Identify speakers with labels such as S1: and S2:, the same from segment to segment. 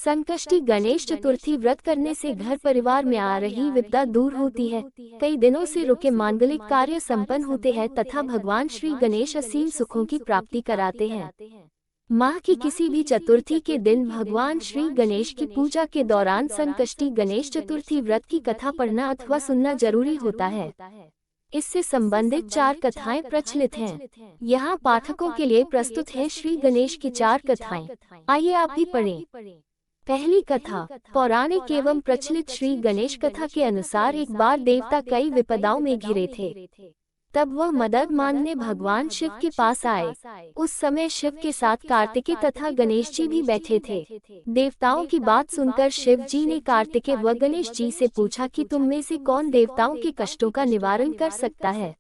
S1: संकष्टी गणेश चतुर्थी व्रत करने से घर परिवार में आ रही विपदा दूर होती है। कई दिनों से रुके मांगलिक कार्य संपन्न होते हैं तथा भगवान श्री गणेश असीम सुखों की प्राप्ति कराते हैं। माह की किसी भी चतुर्थी के दिन भगवान श्री गणेश की पूजा के दौरान संकष्टी गणेश चतुर्थी व्रत की कथा पढ़ना अथवा सुनना जरूरी होता है। इससे संबंधित 4 कथाएं प्रचलित हैं। यहाँ पाठकों के लिए प्रस्तुत है श्री गणेश की 4 कथाएं। आइए आप भी पढ़ें। पहली कथा। पौराणिक एवं प्रचलित श्री गणेश कथा के अनुसार एक बार देवता कई विपदाओं में घिरे थे। तब वह मदद मांगने भगवान शिव के पास आए। उस समय शिव के साथ कार्तिकेय तथा गणेश जी भी बैठे थे। देवताओं की बात सुनकर शिव जी ने कार्तिकेय व गणेश जी से पूछा कि तुम में से कौन देवताओं के कष्टों का निवारण कर सकता है।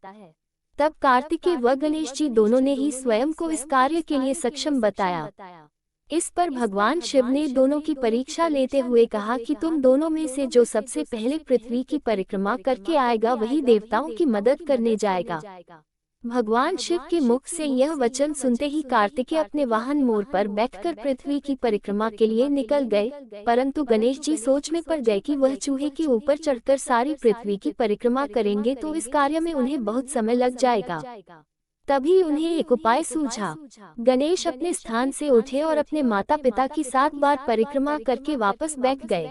S1: तब कार्तिकेय व गणेश जी दोनों ने ही स्वयं को इस कार्य के लिए सक्षम बताया। इस पर भगवान शिव ने दोनों की परीक्षा लेते हुए कहा कि तुम दोनों में से जो सबसे पहले पृथ्वी की परिक्रमा करके आएगा वही देवताओं की मदद करने जाएगा। भगवान शिव के मुख से यह वचन सुनते ही कार्तिकेय अपने वाहन मोर पर बैठकर पृथ्वी की परिक्रमा के लिए निकल गए, परंतु गणेश जी सोच में पड़ गए कि वह चूहे के ऊपर चढ़कर सारी पृथ्वी की परिक्रमा करेंगे तो इस कार्य में उन्हें बहुत समय लग जाएगा। तभी उन्हें एक उपाय सूझा। गणेश अपने स्थान से उठे और अपने माता पिता की 7 बार परिक्रमा करके वापस बैठ गए।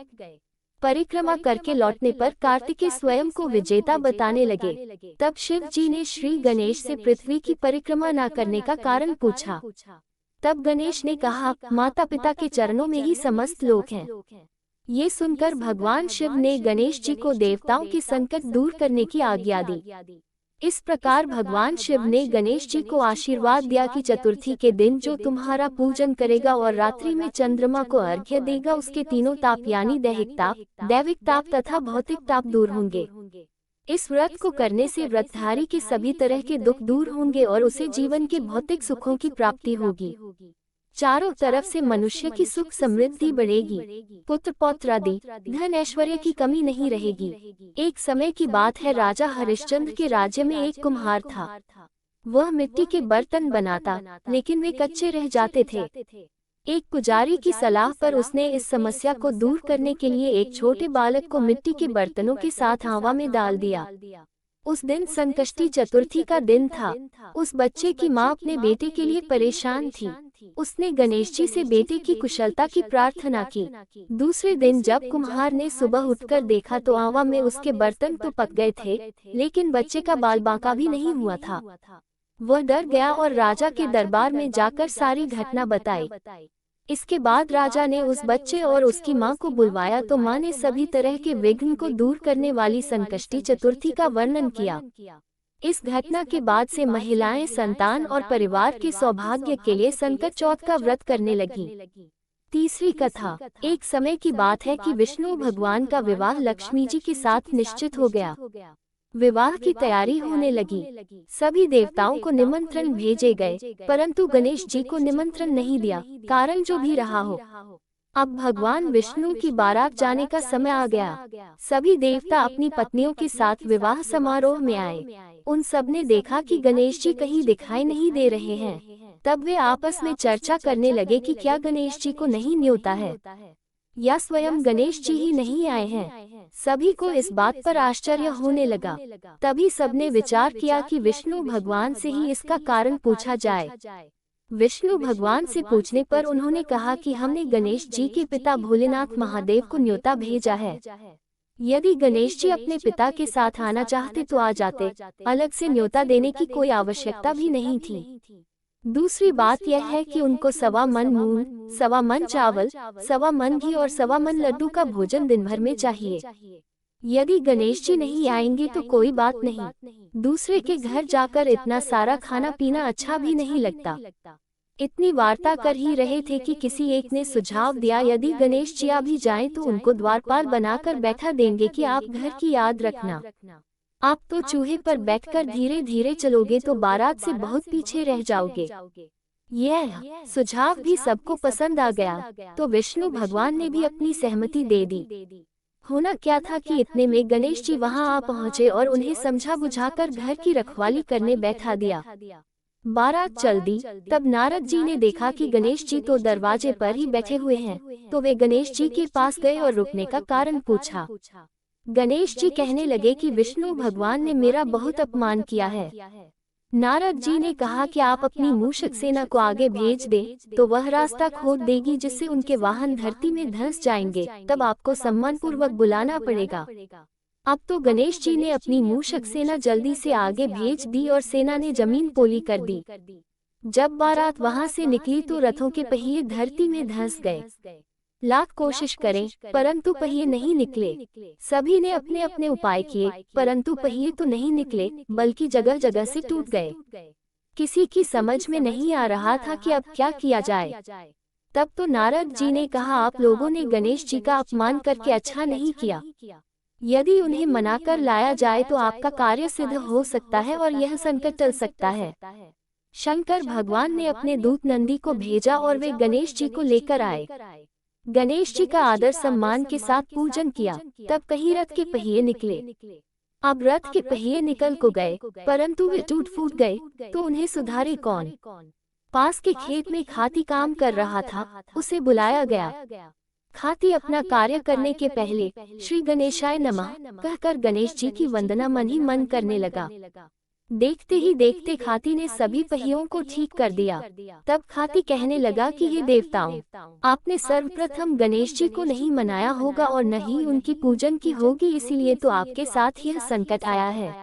S1: परिक्रमा करके लौटने पर कार्तिकेय स्वयं को विजेता बताने लगे। तब शिव जी ने श्री गणेश से पृथ्वी की परिक्रमा न करने का कारण पूछा। तब गणेश ने कहा, माता पिता के चरणों में ही समस्त लोक हैं। ये सुनकर भगवान शिव ने गणेश जी को देवताओं के संकट दूर करने की आज्ञा दी। इस प्रकार भगवान शिव ने गणेश जी को आशीर्वाद दिया कि चतुर्थी के दिन जो तुम्हारा पूजन करेगा और रात्रि में चंद्रमा को अर्घ्य देगा उसके तीनों ताप यानी दैहिक ताप, दैविक ताप तथा भौतिक ताप दूर होंगे। इस व्रत को करने से व्रतधारी के सभी तरह के दुख दूर होंगे और उसे जीवन के भौतिक सुखों की प्राप्ति होगी। चारों तरफ से मनुष्य की सुख समृद्धि बढ़ेगी, पुत्र पौत्र आदि धन ऐश्वर्य की कमी नहीं रहेगी। एक समय की बात है, राजा हरिश्चंद्र के राज्य में एक कुम्हार था। वह मिट्टी के बर्तन बनाता, लेकिन वे कच्चे रह जाते थे। एक पुजारी की सलाह पर उसने इस समस्या को दूर करने के लिए एक छोटे बालक को मिट्टी के बर्तनों के साथ हवा में डाल दिया। उस दिन संकष्टी चतुर्थी का दिन था। उस बच्चे की माँ अपने बेटे के लिए परेशान थी। उसने गणेश जी से बेटे की कुशलता की प्रार्थना की। दूसरे दिन जब कुम्हार ने सुबह उठकर देखा तो हवा में उसके बर्तन तो पक गए थे, लेकिन बच्चे का बाल बांका भी नहीं हुआ था। वह डर गया और राजा के दरबार में जाकर सारी घटना बताई। इसके बाद राजा ने उस बच्चे और उसकी मां को बुलवाया तो मां ने सभी तरह के विघ्न को दूर करने वाली संकष्टी चतुर्थी का वर्णन किया। इस घटना के बाद से महिलाएं संतान और परिवार के सौभाग्य के लिए संकट चौथ का व्रत करने लगी। तीसरी कथा। एक समय की बात है कि विष्णु भगवान का विवाह लक्ष्मी जी के साथ निश्चित हो गया। विवाह की तैयारी होने लगी। सभी देवताओं को निमंत्रण भेजे गए, परंतु गणेश जी को निमंत्रण नहीं दिया। कारण जो भी रहा हो, अब भगवान विष्णु की बारात जाने का समय आ गया। सभी देवता अपनी पत्नियों के साथ विवाह समारोह में आए। उन सब ने देखा कि गणेश जी कहीं दिखाई नहीं दे रहे हैं। तब वे आपस में चर्चा करने लगे कि क्या गणेश जी को नहीं न्योता है या स्वयं गणेश जी ही नहीं आए हैं। सभी को इस बात पर आश्चर्य होने लगा। तभी सबने विचार किया कि विष्णु भगवान से ही इसका कारण पूछा जाए। विष्णु भगवान से पूछने पर उन्होंने कहा कि हमने गणेश जी के पिता भोलेनाथ महादेव को न्योता भेजा है। यदि गणेश जी अपने पिता के साथ आना चाहते तो आ जाते, अलग से न्योता देने की कोई आवश्यकता भी नहीं थी। दूसरी बात यह है कि उनको 1.25 मन मूंग, 1.25 मन चावल, 1.25 मन घी और 1.25 मन लड्डू का भोजन दिन भर में चाहिए। यदि गणेश जी नहीं आएंगे तो कोई बात नहीं, दूसरे के घर जाकर इतना सारा खाना पीना अच्छा भी नहीं लगता। इतनी वार्ता कर ही रहे थे कि किसी एक ने सुझाव दिया, यदि गणेश जी आ भी जाएं तो उनको द्वारपाल बनाकर बैठा देंगे कि आप घर की याद रखना। आप तो चूहे पर बैठकर धीरे धीरे चलोगे तो बारात से बहुत पीछे रह जाओगे। यह सुझाव भी सबको पसंद आ गया, तो विष्णु भगवान ने भी अपनी सहमति दे दी। होना क्या था कि इतने में गणेश जी वहां आ पहुंचे और उन्हें समझा बुझाकर घर की रखवाली करने बैठा दिया। बारात चल दी। तब नारद जी ने देखा कि गणेश जी तो दरवाजे पर ही बैठे हुए हैं, तो वे गणेश जी के पास गए और रुकने का कारण पूछा। गणेश जी कहने लगे कि विष्णु भगवान ने मेरा बहुत अपमान किया है। नारद जी ने कहा कि आप अपनी मूषक सेना को आगे भेज दें, तो वह रास्ता खोद देगी जिससे उनके वाहन धरती में धंस जाएंगे, तब आपको सम्मानपूर्वक बुलाना पड़ेगा। अब तो गणेश जी ने अपनी मूषक सेना जल्दी से आगे भेज दी और सेना ने जमीन पोली कर दी। जब बारात वहां से निकली तो रथों के पहिए धरती में धंस गए। लाख कोशिश करें परंतु पहिए नहीं निकले। सभी ने अपने अपने उपाय किए परंतु पहिए तो नहीं निकले, बल्कि जगह जगह से टूट गए। किसी की समझ में नहीं आ रहा था कि अब क्या किया जाए। तब तो नारद जी ने कहा, आप लोगों ने गणेश जी का अपमान करके अच्छा नहीं किया। यदि उन्हें मनाकर लाया जाए तो आपका कार्य सिद्ध हो सकता है और यह संकट टल सकता है। शंकर भगवान ने अपने दूत नंदी को भेजा और वे गणेश जी को लेकर आए। गणेश जी का आदर सम्मान के साथ पूजन किया। तब कहीं रथ के पहिए निकले। अब रथ के पहिए निकल को गए परंतु वे टूट फूट गए, तो उन्हें सुधारे कौन। पास के खेत में खाती काम कर रहा था, उसे बुलाया गया। खाती अपना कार्य करने के पहले श्री गणेशाय नमः कहकर गणेश जी की वंदना मन ही मन करने लगा। देखते ही देखते खाती ने सभी पहियों को ठीक कर दिया। तब खाती कहने लगा कि हे देवताओं, आपने सर्वप्रथम गणेश जी को नहीं मनाया होगा और न ही उनकी पूजन की होगी, इसीलिए तो आपके साथ यह संकट आया है।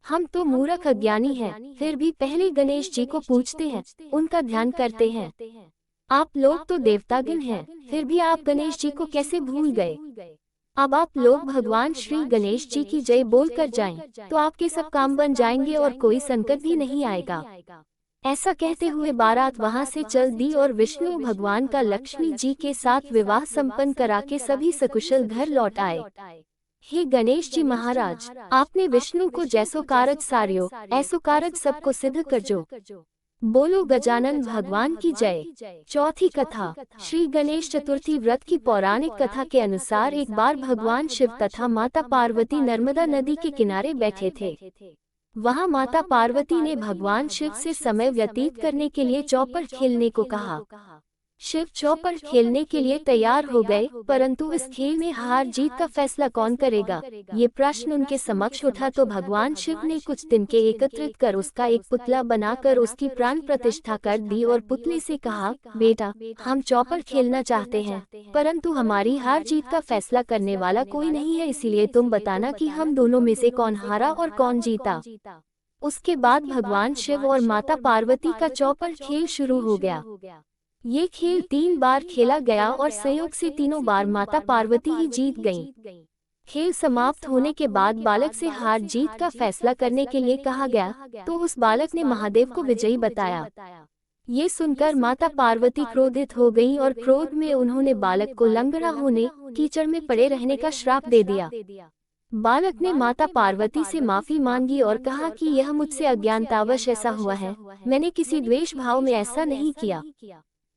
S1: हम तो मूर्ख अज्ञानी हैं, फिर भी पहले गणेश जी को पूजते हैं, उनका ध्यान करते हैं। आप लोग तो देवतागण हैं, फिर भी आप गणेश जी को कैसे भूल गए। अब आप लोग भगवान श्री गणेश जी की जय बोलकर जाएं, तो आपके सब काम बन जाएंगे और कोई संकट भी नहीं आएगा। ऐसा कहते हुए बारात वहां से चल दी और विष्णु भगवान का लक्ष्मी जी के साथ विवाह संपन्न करा के सभी सकुशल घर लौट आए। हे गणेश जी महाराज, आपने विष्णु को जैसो कारज सारियो, ऐसो कारज सबको सिद्ध करजो। बोलो गजानन भगवान की जय। चौथी कथा। श्री गणेश चतुर्थी व्रत की पौराणिक कथा के अनुसार एक बार भगवान शिव तथा माता पार्वती नर्मदा नदी के किनारे बैठे थे। वहां माता पार्वती ने भगवान शिव से समय व्यतीत करने के लिए चौपड़ खेलने को कहा। शिव चौपड़ खेलने के लिए तैयार हो गए, परंतु इस खेल में हार जीत का फैसला कौन करेगा, ये प्रश्न उनके समक्ष उठा तो भगवान शिव ने कुछ तिनके एकत्रित कर उसका एक पुतला बनाकर उसकी प्राण प्रतिष्ठा कर दी और पुतले से कहा, बेटा, हम चौपड़ खेलना चाहते हैं, परंतु हमारी हार जीत का फैसला करने वाला कोई नहीं है, इसीलिए तुम बताना कि हम दोनों में से कौन हारा और कौन जीता। उसके बाद भगवान शिव और माता पार्वती का चौपड़ खेल शुरू हो गया। ये खेल 3 बार खेला गया और संयोग से तीनों बार माता पार्वती ही जीत गईं। खेल समाप्त होने के बाद बालक से हार जीत का फैसला करने के लिए कहा गया, तो उस बालक ने महादेव को विजयी बताया। ये सुनकर माता पार्वती क्रोधित हो गईं और क्रोध में उन्होंने बालक को लंगड़ा होने, कीचड़ में पड़े रहने का श्राप दे दिया। बालक ने माता पार्वती से माफी मांगी और कहा कि यह मुझसे अज्ञानतावश ऐसा हुआ है, मैंने किसी द्वेष भाव में ऐसा नहीं किया।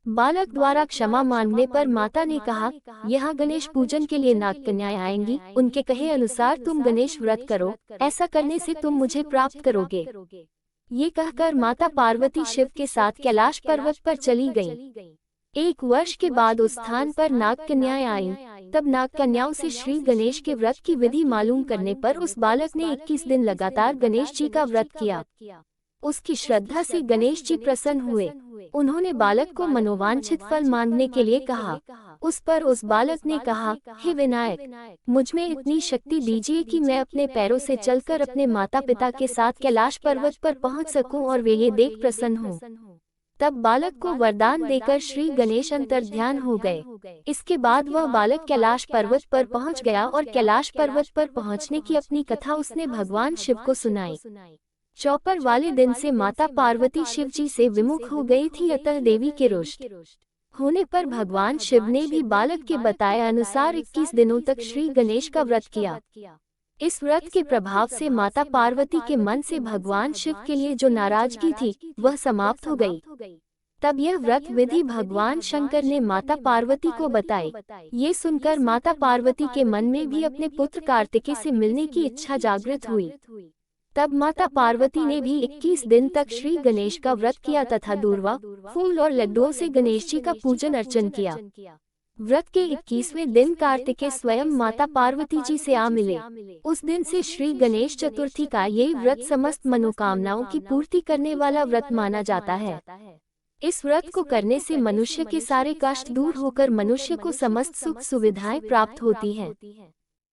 S1: बालक द्वारा क्षमा मांगने पर माता ने कहा, यहाँ गणेश पूजन के लिए नाग कन्याएं आएंगी, उनके कहे अनुसार तुम गणेश व्रत करो, ऐसा करने से तुम मुझे प्राप्त करोगे। ये कहकर माता पार्वती शिव के साथ कैलाश पर्वत पर चली गईं। 1 वर्ष के बाद उस स्थान पर नाग कन्याएं आईं। तब नाग कन्याओं से श्री गणेश के व्रत की विधि मालूम करने पर उस बालक ने 21 दिन लगातार गणेश जी का व्रत किया। उसकी श्रद्धा से गणेश जी प्रसन्न हुए। उन्होंने बालक को मनोवांछित फल मांगने के लिए कहा। उस पर उस बालक ने कहा, हे विनायक, मुझ में इतनी शक्ति दीजिए कि मैं अपने पैरों से चलकर अपने माता पिता के साथ कैलाश पर्वत पर पहुंच सकूं और वे ये देख प्रसन्न हों। तब बालक को वरदान देकर श्री गणेश अंतर्ध्यान हो गए। इसके बाद वह बालक कैलाश पर्वत पर पहुंच गया और कैलाश पर्वत पर पहुंचने की अपनी कथा उसने भगवान शिव को सुनाई। चौपड़ वाले दिन से माता पार्वती शिव जी से विमुख हो गई थी, अतः देवी के रुष्ट होने पर भगवान शिव ने भी बालक के बताए अनुसार 21 दिनों तक श्री गणेश का व्रत किया। इस व्रत के प्रभाव से माता पार्वती के मन से भगवान शिव के लिए जो नाराजगी थी वह समाप्त हो गई। तब यह व्रत विधि भगवान शंकर ने माता पार्वती को बताई। ये सुनकर माता पार्वती के मन में भी अपने पुत्र कार्तिकेय से मिलने की इच्छा जागृत हुई। तब माता पार्वती ने भी 21 दिन तक श्री गणेश का व्रत किया तथा दूर्वा, फूल और लड्डुओं से गणेश जी का पूजन अर्चन किया। व्रत के 21वें दिन कार्तिकेय स्वयं माता पार्वती जी से आ मिले। उस दिन से श्री गणेश चतुर्थी का ये व्रत समस्त मनोकामनाओं की पूर्ति करने वाला व्रत माना जाता है। इस व्रत को करने से मनुष्य के सारे कष्ट दूर होकर मनुष्य को समस्त सुख सुविधाएं प्राप्त होती हैं।